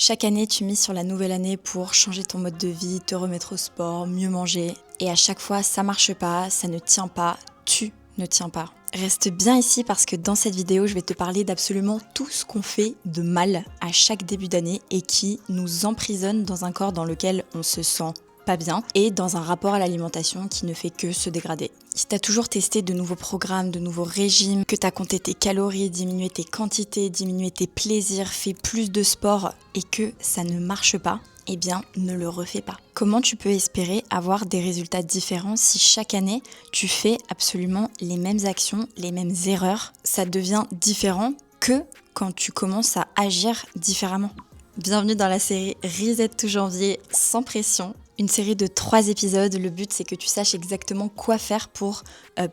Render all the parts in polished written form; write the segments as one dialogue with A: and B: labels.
A: Chaque année, tu mises sur la nouvelle année pour changer ton mode de vie, te remettre au sport, mieux manger. Et à chaque fois, ça marche pas, ça ne tient pas, tu ne tiens pas. Reste bien ici parce que dans cette vidéo, je vais te parler d'absolument tout ce qu'on fait de mal à chaque début d'année et qui nous emprisonne dans un corps dans lequel on se sent pas bien et dans un rapport à l'alimentation qui ne fait que se dégrader. Si tu as toujours testé de nouveaux programmes, de nouveaux régimes, que tu as compté tes calories, diminué tes quantités, diminué tes plaisirs, fait plus de sport et que ça ne marche pas, eh bien ne le refais pas. Comment tu peux espérer avoir des résultats différents si chaque année tu fais absolument les mêmes actions, les mêmes erreurs? Ça devient différent que quand tu commences à agir différemment. Bienvenue dans la série Reset tout janvier sans pression. Une série de 3 épisodes. Le but, c'est que tu saches exactement quoi faire pour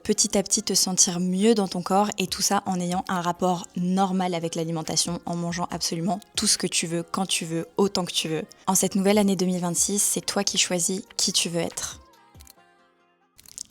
A: petit à petit te sentir mieux dans ton corps et tout ça en ayant un rapport normal avec l'alimentation, en mangeant absolument tout ce que tu veux, quand tu veux, autant que tu veux. En cette nouvelle année 2026, c'est toi qui choisis qui tu veux être.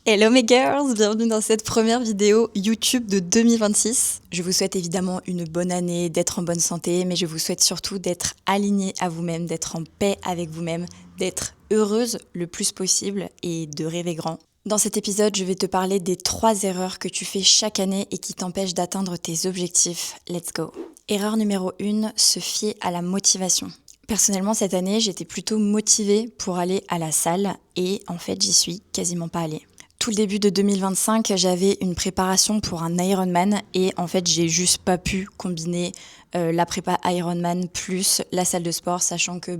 A: Hello mes girls, bienvenue dans cette première vidéo YouTube de 2026. Je vous souhaite évidemment une bonne année, d'être en bonne santé, mais je vous souhaite surtout d'être alignée à vous-même, d'être en paix avec vous-même, d'être heureuse le plus possible et de rêver grand. Dans cet épisode, je vais te parler des 3 erreurs que tu fais chaque année et qui t'empêchent d'atteindre tes objectifs. Let's go. Erreur numéro 1, se fier à la motivation. Personnellement, cette année, j'étais plutôt motivée pour aller à la salle et en fait, j'y suis quasiment pas allée. Tout le début de 2025, j'avais une préparation pour un Ironman et en fait, j'ai juste pas pu combiner la prépa Ironman plus la salle de sport, sachant que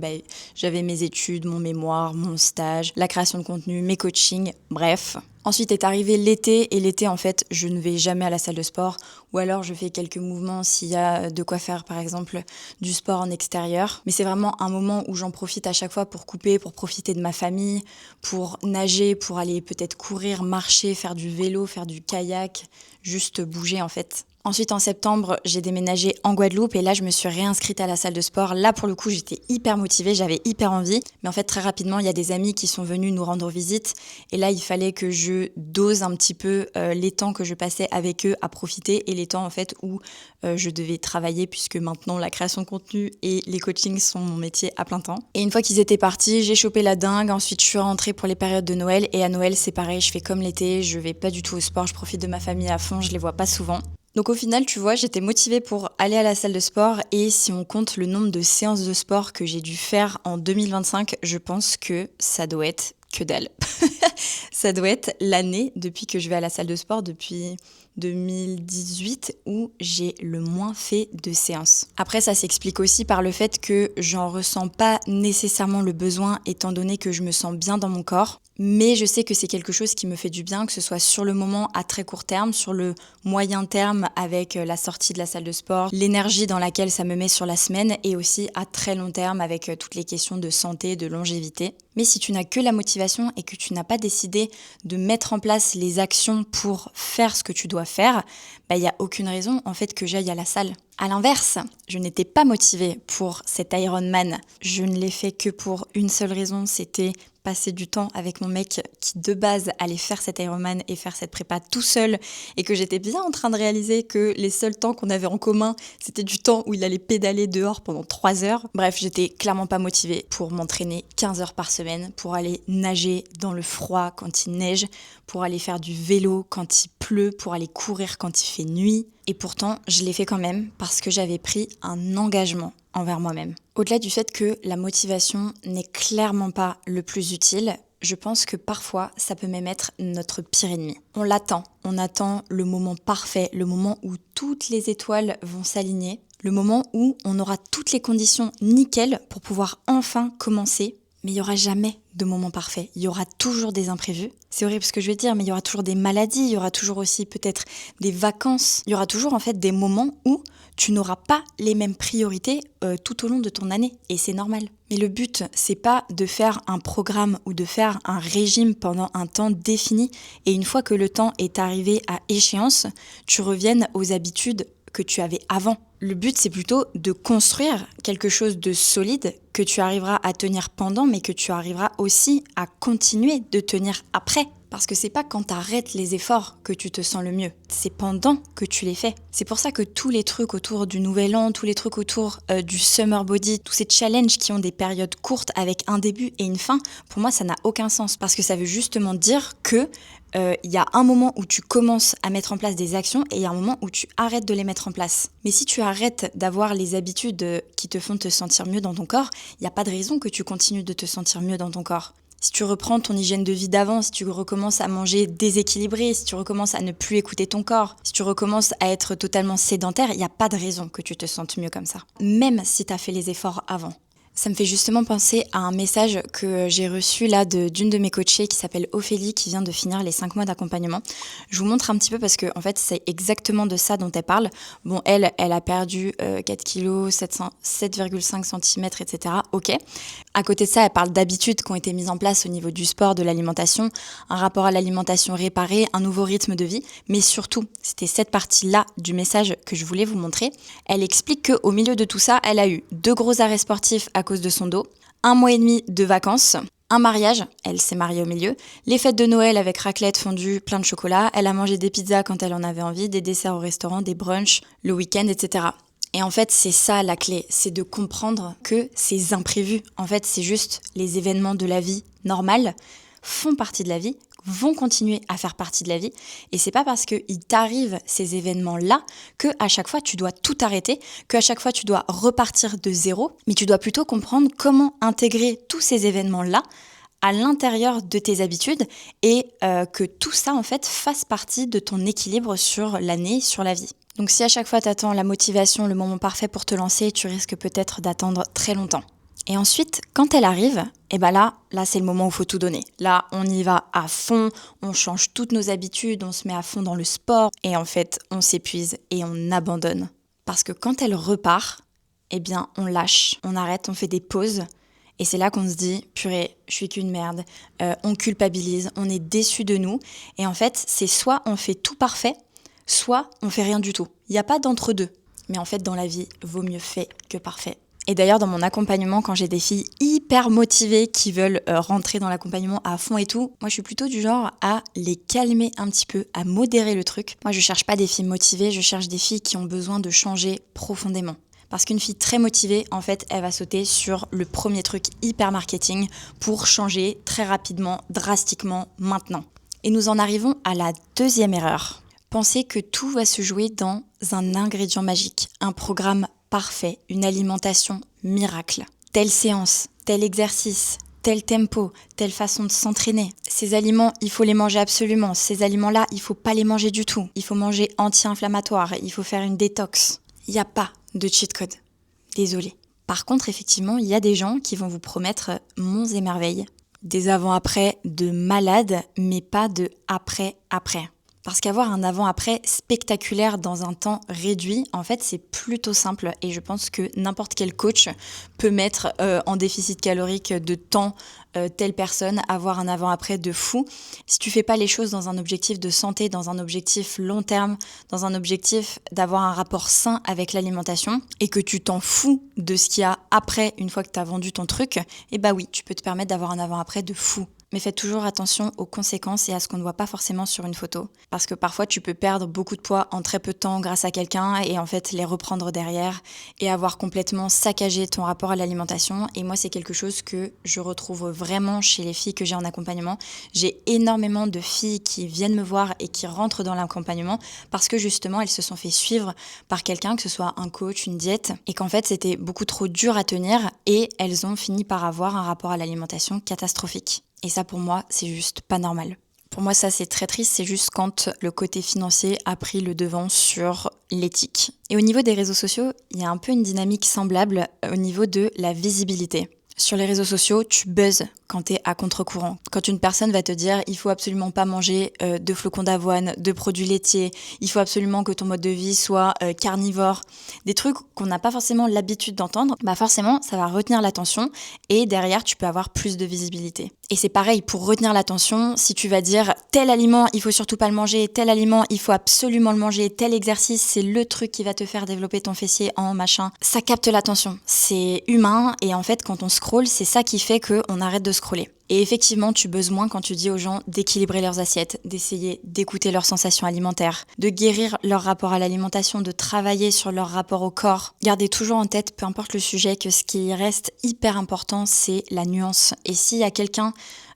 A: j'avais mes études, mon mémoire, mon stage, la création de contenu, mes coachings, bref. Ensuite est arrivé l'été et l'été, en fait, je ne vais jamais à la salle de sport ou alors je fais quelques mouvements s'il y a de quoi faire, par exemple, du sport en extérieur. Mais c'est vraiment un moment où j'en profite à chaque fois pour couper, pour profiter de ma famille, pour nager, pour aller peut-être courir, marcher, faire du vélo, faire du kayak, juste bouger en fait. Ensuite, en septembre, j'ai déménagé en Guadeloupe et là, je me suis réinscrite à la salle de sport. Là, pour le coup, j'étais hyper motivée, j'avais hyper envie. Mais en fait, très rapidement, il y a des amis qui sont venus nous rendre visite. Et là, il fallait que je dose un petit peu les temps que je passais avec eux à profiter et les temps en fait où je devais travailler puisque maintenant, la création de contenu et les coachings sont mon métier à plein temps. Et une fois qu'ils étaient partis, j'ai chopé la dingue. Ensuite, je suis rentrée pour les périodes de Noël. Et à Noël, c'est pareil, je fais comme l'été, je vais pas du tout au sport, je profite de ma famille à fond, je les vois pas souvent. Donc au final, tu vois, j'étais motivée pour aller à la salle de sport et si on compte le nombre de séances de sport que j'ai dû faire en 2025, je pense que ça doit être que dalle. Ça doit être l'année depuis que je vais à la salle de sport, depuis 2018 où j'ai le moins fait de séances. Après, ça s'explique aussi par le fait que j'en ressens pas nécessairement le besoin étant donné que je me sens bien dans mon corps. Mais je sais que c'est quelque chose qui me fait du bien, que ce soit sur le moment à très court terme, sur le moyen terme avec la sortie de la salle de sport, l'énergie dans laquelle ça me met sur la semaine et aussi à très long terme avec toutes les questions de santé, de longévité. Mais si tu n'as que la motivation et que tu n'as pas décidé de mettre en place les actions pour faire ce que tu dois faire, il n'y a aucune raison en fait que j'aille à la salle. À l'inverse, je n'étais pas motivée pour cet Ironman. Je ne l'ai fait que pour une seule raison, c'était passer du temps avec mon mec qui de base allait faire cet Ironman et faire cette prépa tout seul et que j'étais bien en train de réaliser que les seuls temps qu'on avait en commun, c'était du temps où il allait pédaler dehors pendant 3 heures. Bref, j'étais clairement pas motivée pour m'entraîner 15 heures par semaine, pour aller nager dans le froid quand il neige, pour aller faire du vélo quand il pleut, pour aller courir quand il fait nuit. Et pourtant, je l'ai fait quand même parce que j'avais pris un engagement envers moi-même. Au-delà du fait que la motivation n'est clairement pas le plus utile, je pense que parfois, ça peut même être notre pire ennemi. On attend le moment parfait, le moment où toutes les étoiles vont s'aligner, le moment où on aura toutes les conditions nickel pour pouvoir enfin commencer. Mais il n'y aura jamais de moment parfait. Il y aura toujours des imprévus. C'est horrible ce que je vais dire, mais il y aura toujours des maladies, il y aura toujours aussi peut-être des vacances. Il y aura toujours en fait des moments où tu n'auras pas les mêmes priorités tout au long de ton année. Et c'est normal. Mais le but, c'est pas de faire un programme ou de faire un régime pendant un temps défini. Et une fois que le temps est arrivé à échéance, tu reviennes aux habitudes que tu avais avant. Le but, c'est plutôt de construire quelque chose de solide que tu arriveras à tenir pendant, mais que tu arriveras aussi à continuer de tenir après. Parce que c'est pas quand t'arrêtes les efforts que tu te sens le mieux, c'est pendant que tu les fais. C'est pour ça que tous les trucs autour du nouvel an, tous les trucs autour du summer body, tous ces challenges qui ont des périodes courtes avec un début et une fin, pour moi ça n'a aucun sens. Parce que ça veut justement dire que il y a un moment où tu commences à mettre en place des actions et il y a un moment où tu arrêtes de les mettre en place. Mais si tu arrêtes d'avoir les habitudes qui te font te sentir mieux dans ton corps, il n'y a pas de raison que tu continues de te sentir mieux dans ton corps. Si tu reprends ton hygiène de vie d'avant, si tu recommences à manger déséquilibré, si tu recommences à ne plus écouter ton corps, si tu recommences à être totalement sédentaire, il n'y a pas de raison que tu te sentes mieux comme ça. Même si tu as fait les efforts avant. Ça me fait justement penser à un message que j'ai reçu là d'une de mes coachées qui s'appelle Ophélie, qui vient de finir les 5 mois d'accompagnement. Je vous montre un petit peu parce que en fait c'est exactement de ça dont elle parle. Bon, elle a perdu 4 kilos, 7,5 cm, etc. Ok. À côté de ça, elle parle d'habitudes qui ont été mises en place au niveau du sport, de l'alimentation, un rapport à l'alimentation réparé, un nouveau rythme de vie. Mais surtout, c'était cette partie-là du message que je voulais vous montrer. Elle explique qu'au milieu de tout ça, elle a eu 2 gros arrêts sportifs à cause de son dos, 1 mois et demi de vacances, un mariage, elle s'est mariée au milieu, les fêtes de Noël avec raclette, fondue, plein de chocolat, elle a mangé des pizzas quand elle en avait envie, des desserts au restaurant, des brunchs, le week-end, etc. Et en fait, c'est ça la clé, c'est de comprendre que ces imprévus, en fait, c'est juste les événements de la vie normale, font partie de la vie, vont continuer à faire partie de la vie. Et c'est pas parce qu'il t'arrive ces événements-là que à chaque fois tu dois tout arrêter, qu'à chaque fois tu dois repartir de zéro, mais tu dois plutôt comprendre comment intégrer tous ces événements-là à l'intérieur de tes habitudes et que tout ça en fait fasse partie de ton équilibre sur l'année, sur la vie. Donc si à chaque fois t'attends la motivation, le moment parfait pour te lancer, tu risques peut-être d'attendre très longtemps. Et ensuite, quand elle arrive, et ben là c'est le moment où il faut tout donner. Là, on y va à fond, on change toutes nos habitudes, on se met à fond dans le sport et en fait, on s'épuise et on abandonne. Parce que quand elle repart, eh bien, on lâche, on arrête, on fait des pauses et c'est là qu'on se dit « purée, je suis qu'une merde », on culpabilise, on est déçu de nous et en fait, c'est soit on fait tout parfait, soit on fait rien du tout. Il n'y a pas d'entre-deux. Mais en fait, dans la vie, vaut mieux fait que parfait. Et d'ailleurs, dans mon accompagnement, quand j'ai des filles hyper motivées qui veulent rentrer dans l'accompagnement à fond et tout, moi je suis plutôt du genre à les calmer un petit peu, à modérer le truc. Moi je cherche pas des filles motivées, je cherche des filles qui ont besoin de changer profondément. Parce qu'une fille très motivée, en fait, elle va sauter sur le premier truc hyper marketing pour changer très rapidement, drastiquement, maintenant. Et nous en arrivons à la deuxième erreur. Penser que tout va se jouer dans un ingrédient magique, un programme parfait, une alimentation miracle. Telle séance, tel exercice, tel tempo, telle façon de s'entraîner. Ces aliments, il faut les manger absolument. Ces aliments-là, il faut pas les manger du tout. Il faut manger anti-inflammatoire, il faut faire une détox. Il n'y a pas de cheat code. Désolée. Par contre, effectivement, il y a des gens qui vont vous promettre monts et merveilles. Des avant-après de malades, mais pas de après-après. Parce qu'avoir un avant-après spectaculaire dans un temps réduit, en fait, c'est plutôt simple. Et je pense que n'importe quel coach peut mettre en déficit calorique de temps telle personne, avoir un avant-après de fou. Si tu fais pas les choses dans un objectif de santé, dans un objectif long terme, dans un objectif d'avoir un rapport sain avec l'alimentation, et que tu t'en fous de ce qu'il y a après, une fois que tu as vendu ton truc, eh bah oui, tu peux te permettre d'avoir un avant-après de fou. Mais faites toujours attention aux conséquences et à ce qu'on ne voit pas forcément sur une photo. Parce que parfois, tu peux perdre beaucoup de poids en très peu de temps grâce à quelqu'un et en fait les reprendre derrière et avoir complètement saccagé ton rapport à l'alimentation. Et moi, c'est quelque chose que je retrouve vraiment chez les filles que j'ai en accompagnement. J'ai énormément de filles qui viennent me voir et qui rentrent dans l'accompagnement parce que justement, elles se sont fait suivre par quelqu'un, que ce soit un coach, une diète, et qu'en fait, c'était beaucoup trop dur à tenir et elles ont fini par avoir un rapport à l'alimentation catastrophique. Et ça, pour moi, c'est juste pas normal. Pour moi, ça, c'est très triste. C'est juste quand le côté financier a pris le devant sur l'éthique. Et au niveau des réseaux sociaux, il y a un peu une dynamique semblable au niveau de la visibilité. Sur les réseaux sociaux, tu buzzes quand t'es à contre-courant. Quand une personne va te dire « il faut absolument pas manger de flocons d'avoine, de produits laitiers, il faut absolument que ton mode de vie soit carnivore », des trucs qu'on n'a pas forcément l'habitude d'entendre, bah forcément, ça va retenir l'attention et derrière, tu peux avoir plus de visibilité. Et c'est pareil, pour retenir l'attention, si tu vas dire « tel aliment, il faut surtout pas le manger, tel aliment, il faut absolument le manger, tel exercice, c'est le truc qui va te faire développer ton fessier en machin », ça capte l'attention. C'est humain et en fait, quand on scroll, c'est ça qui fait qu'on arrête de scroller. Et effectivement, tu besoin quand tu dis aux gens d'équilibrer leurs assiettes, d'essayer d'écouter leurs sensations alimentaires, de guérir leur rapport à l'alimentation, de travailler sur leur rapport au corps. Gardez toujours en tête, peu importe le sujet, que ce qui reste hyper important, c'est la nuance. Et s'il y a quelqu'un,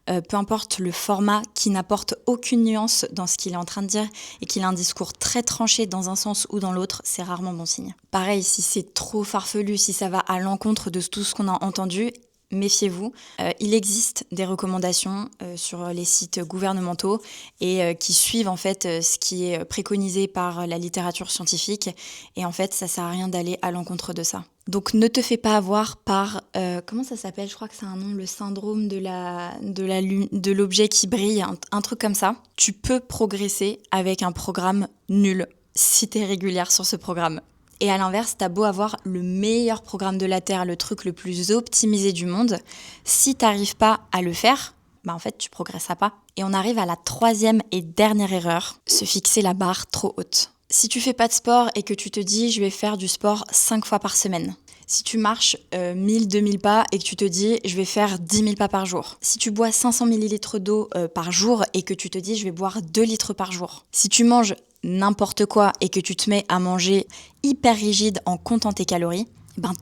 A: peu importe le format, qui n'apporte aucune nuance dans ce qu'il est en train de dire et qu'il a un discours très tranché dans un sens ou dans l'autre, c'est rarement bon signe. Pareil, si c'est trop farfelu, si ça va à l'encontre de tout ce qu'on a entendu, méfiez-vous. Il existe des recommandations sur les sites gouvernementaux et qui suivent en fait ce qui est préconisé par la littérature scientifique. Et en fait, ça sert à rien d'aller à l'encontre de ça. Donc ne te fais pas avoir par, comment ça s'appelle ? Je crois que c'est un nom, le syndrome de l'objet qui brille, un truc comme ça. Tu peux progresser avec un programme nul si tu es régulière sur ce programme. Et à l'inverse, t'as beau avoir le meilleur programme de la Terre, le truc le plus optimisé du monde, si t'arrives pas à le faire, en fait, tu progresseras pas. Et on arrive à la 3e et dernière erreur, se fixer la barre trop haute. Si tu fais pas de sport et que tu te dis « je vais faire du sport 5 fois par semaine », si tu marches 1000-2000 pas et que tu te dis « je vais faire 10 000 pas par jour », si tu bois 500 ml d'eau par jour et que tu te dis « je vais boire 2 litres par jour », si tu manges n'importe quoi et que tu te mets à manger hyper rigide en comptant tes calories,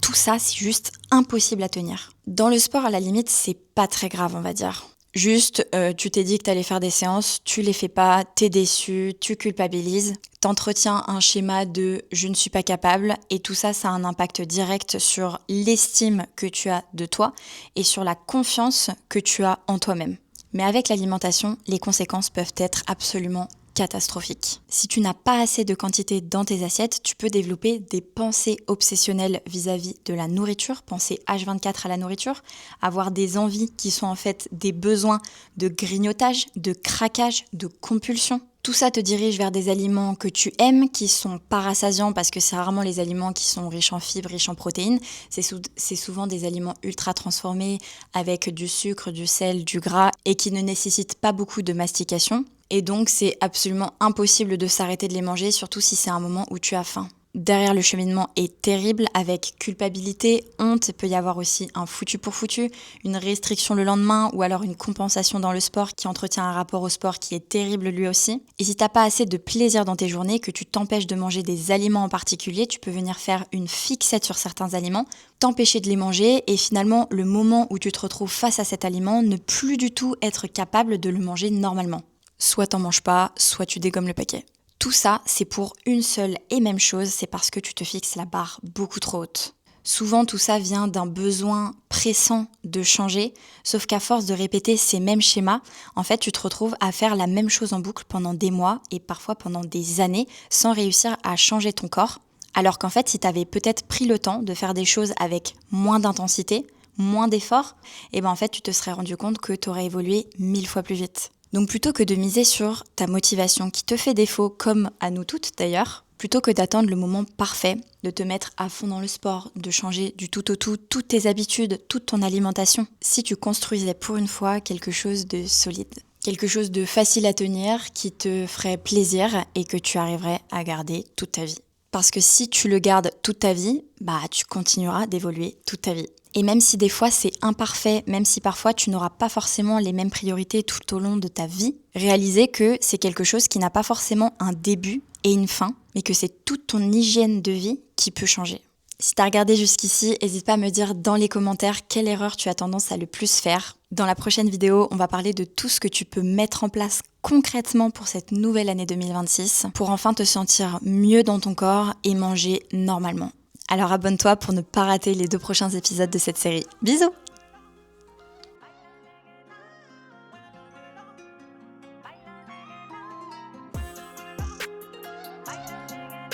A: tout ça, c'est juste impossible à tenir. Dans le sport, à la limite, c'est pas très grave, on va dire. Juste, tu t'es dit que t'allais faire des séances, tu les fais pas, t'es déçu, tu culpabilises, t'entretiens un schéma de « je ne suis pas capable » et tout ça, ça a un impact direct sur l'estime que tu as de toi et sur la confiance que tu as en toi-même. Mais avec l'alimentation, les conséquences peuvent être absolument catastrophique. Si tu n'as pas assez de quantité dans tes assiettes, tu peux développer des pensées obsessionnelles vis-à-vis de la nourriture, penser H24 à la nourriture, avoir des envies qui sont en fait des besoins de grignotage, de craquage, de compulsion. Tout ça te dirige vers des aliments que tu aimes, qui sont pas rassasiants parce que c'est rarement les aliments qui sont riches en fibres, riches en protéines. C'est souvent des aliments ultra transformés avec du sucre, du sel, du gras et qui ne nécessitent pas beaucoup de mastication. Et donc, c'est absolument impossible de s'arrêter de les manger, surtout si c'est un moment où tu as faim. Derrière, le cheminement est terrible avec culpabilité, honte, il peut y avoir aussi un foutu pour foutu, une restriction le lendemain ou alors une compensation dans le sport qui entretient un rapport au sport qui est terrible lui aussi. Et si t'as pas assez de plaisir dans tes journées, que tu t'empêches de manger des aliments en particulier, tu peux venir faire une fixette sur certains aliments, t'empêcher de les manger et finalement, le moment où tu te retrouves face à cet aliment, ne plus du tout être capable de le manger normalement. Soit t'en manges pas, soit tu dégommes le paquet. Tout ça, c'est pour une seule et même chose, c'est parce que tu te fixes la barre beaucoup trop haute. Souvent, tout ça vient d'un besoin pressant de changer, sauf qu'à force de répéter ces mêmes schémas, en fait, tu te retrouves à faire la même chose en boucle pendant des mois et parfois pendant des années sans réussir à changer ton corps. Alors qu'en fait, si tu avais peut-être pris le temps de faire des choses avec moins d'intensité, moins d'efforts, en fait, tu te serais rendu compte que tu aurais évolué 1000 fois plus vite. Donc plutôt que de miser sur ta motivation qui te fait défaut, comme à nous toutes d'ailleurs, plutôt que d'attendre le moment parfait, de te mettre à fond dans le sport, de changer du tout au tout toutes tes habitudes, toute ton alimentation, si tu construisais pour une fois quelque chose de solide, quelque chose de facile à tenir, qui te ferait plaisir et que tu arriverais à garder toute ta vie. Parce que si tu le gardes toute ta vie, tu continueras d'évoluer toute ta vie. Et même si des fois c'est imparfait, même si parfois tu n'auras pas forcément les mêmes priorités tout au long de ta vie, réalisez que c'est quelque chose qui n'a pas forcément un début et une fin, mais que c'est toute ton hygiène de vie qui peut changer. Si tu as regardé jusqu'ici, n'hésite pas à me dire dans les commentaires quelle erreur tu as tendance à le plus faire. Dans la prochaine vidéo, on va parler de tout ce que tu peux mettre en place concrètement pour cette nouvelle année 2026, pour enfin te sentir mieux dans ton corps et manger normalement. Alors abonne-toi pour ne pas rater les 2 prochains épisodes de cette série. Bisous!